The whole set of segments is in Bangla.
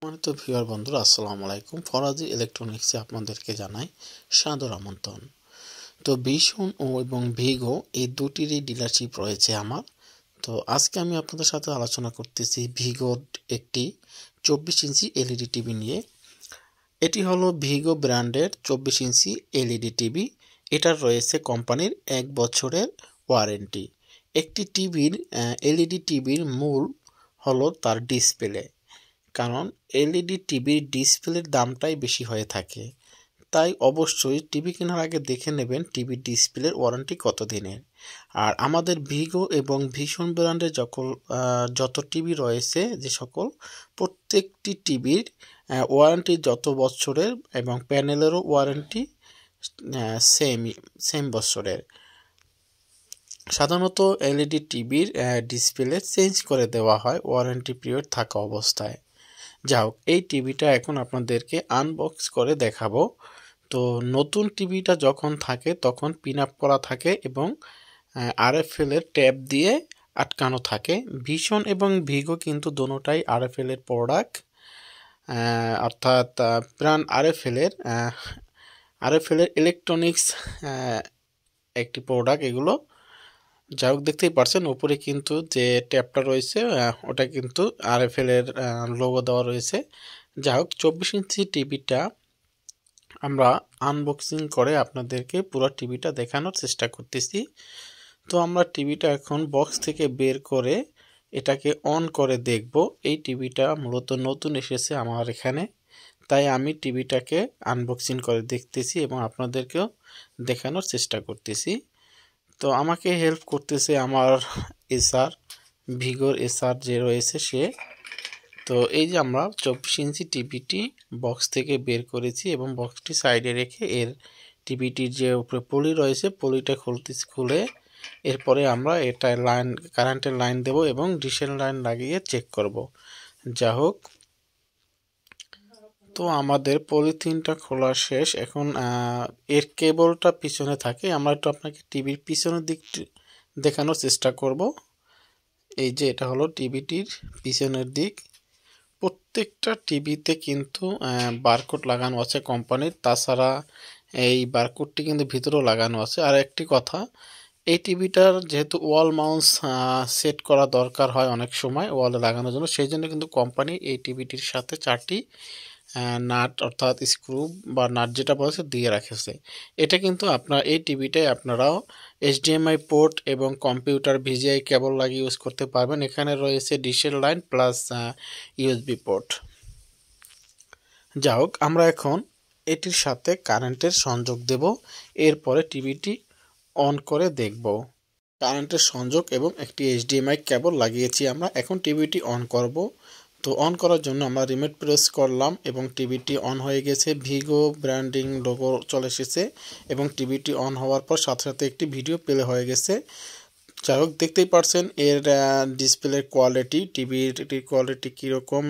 সম্মানিত ভিউয়ার বন্ধুরা, আসসালামু আলাইকুম। ফরাজি ইলেকট্রনিক্সে আপনাদেরকে জানাই সাদর আমন্ত্রণ। তো ভীষণ এবং ভিগো এই দুটিরই ডিলারশিপ রয়েছে আমার। তো আজকে আমি আপনাদের সাথে আলোচনা করতেছি ভিগোর একটি 24 ইঞ্চি এলইডি টিভি নিয়ে। এটি হলো ভিগো ব্র্যান্ডের 24 ইঞ্চি এলইডি টিভি। এটার রয়েছে কোম্পানির 1 বছরের ওয়ারেন্টি। একটি এলইডি টিভির মূল হলো তার ডিসপ্লে, কারণ এলইডি টিভির ডিসপ্লের দামটাই বেশি হয়ে থাকে। তাই অবশ্যই টিভি কেনার আগে দেখে নেবেন টিভির ডিসপ্লের ওয়ারেন্টি কত দিনের। আর আমাদের ভিগো এবং ভীষণ ব্র্যান্ডের যত টিভি রয়েছে, যে সকল প্রত্যেকটি টিভির ওয়ারেন্টি যত বছরের এবং প্যানেলেরও ওয়ারেন্টি সেম বছরের। সাধারণত এলইডি টিভির ডিসপ্লে চেঞ্জ করে দেওয়া হয় ওয়ারেন্টি পিরিয়ড থাকা অবস্থায়। যাই হোক, এই টিভিটা এখন আপনাদেরকে আনবক্স করে দেখাবো। তো নতুন টিভিটা যখন থাকে তখন পিন আপ করা থাকে এবং আরএফএল এর ট্যাব দিয়ে আটকানো থাকে। ভীষণ এবং ভিগো কিন্তু দোনোটাই আরএফএল এর প্রোডাক্ট, অর্থাৎ প্রাণ আরএফএল এর ইলেকট্রনিক্স একটি প্রোডাক্ট এগুলো। যাই হোক, দেখতেই পারছেন উপরে কিন্তু যে ট্যাবটা রয়েছে ওটা কিন্তু আরএফএল এর লোগো দেওয়া রয়েছে। যাই হোক, 24 ইঞ্চি টিভিটা আমরা আনবক্সিং করে আপনাদেরকে পুরো টিভিটা দেখানোর চেষ্টা করতেছি। তো আমরা টিভিটা এখন বক্স থেকে বের করে এটাকে অন করে দেখব। এই টিভিটা মূলত নতুন এসেছে আমার এখানে, তাই আমি টিভিটাকে আনবক্সিং করে দেখতেছি এবং আপনাদেরকেও দেখানোর চেষ্টা করতেছি। তো আমাকে হেল্প করতেছে আমার ভিগোর এসআর যে রয়েছে সে। তো এই যে আমরা 24 ইঞ্চি টিভিটি বক্স থেকে বের করেছি এবং বক্সটি সাইডে রেখে এর টিভিটির যে উপরে পলি রয়েছে পলিটা খুলে এরপরে আমরা এটা কারেন্টের লাইন দেব এবং ডিশের লাইন লাগিয়ে চেক করব। যা হোক, তো আমাদের পলিথিনটা খোলা শেষ। এখন এর কেবলটা পিছনে থাকে। আমরা একটু আপনাকে টিভির পিছনের দিক দেখানোর চেষ্টা করব। এই যে এটা হলো টিভিটির পিছনের দিক। প্রত্যেকটা টিভিতে কিন্তু বারকোড লাগানো আছে কোম্পানির, তাছাড়া এই বারকোডটি কিন্তু ভিতরেও লাগানো আছে। আর একটি কথা, এই টিভিটার যেহেতু ওয়াল মাউন্ট সেট করা দরকার হয় অনেক সময় ওয়ালে লাগানোর জন্য, সেই জন্য কিন্তু কোম্পানি এই টিভিটির সাথে 4টি নাট অর্থাৎ স্ক্রু বা নাট যেটা বলেছে দিয়ে রাখেছে। এটা কিন্তু এই টিভিটায় আপনারাও এইচডিএমআই পোর্ট এবং কম্পিউটার ভিজিআই কেবল লাগিয়ে ইউজ করতে পারবেন। এখানে রয়েছে ডিশের লাইন প্লাস ইউএসবি পোর্ট। যাই হোক, আমরা এখন এটির সাথে কারেন্টের সংযোগ দেব, এরপরে টিভিটি অন করে দেখব। কারেন্টের সংযোগ এবং একটি এইচডিএমআই কেবল লাগিয়েছি আমরা। এখন টিভিটি অন করব। তো অন করার জন্য আমরা রিমোট প্রেস করলাম এবং টিভিটি অন হয়ে গেছে। ভিগো ব্র্যান্ডিং লোগো চলে এসেছে এবং টিভিটি অন হওয়ার পর সাথে সাথে একটি ভিডিও প্লে হয়ে গেছে। যাই হোক, দেখতেই পারছেন এর ডিসপ্লের কোয়ালিটি, টিভির কোয়ালিটি কীরকম,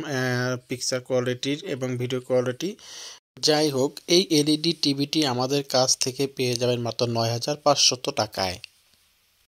পিকচার কোয়ালিটির এবং ভিডিও কোয়ালিটি। যাই হোক, এই এলইডি টিভিটি আমাদের কাছ থেকে পেয়ে যাবেন মাত্র 9,500 টাকায়।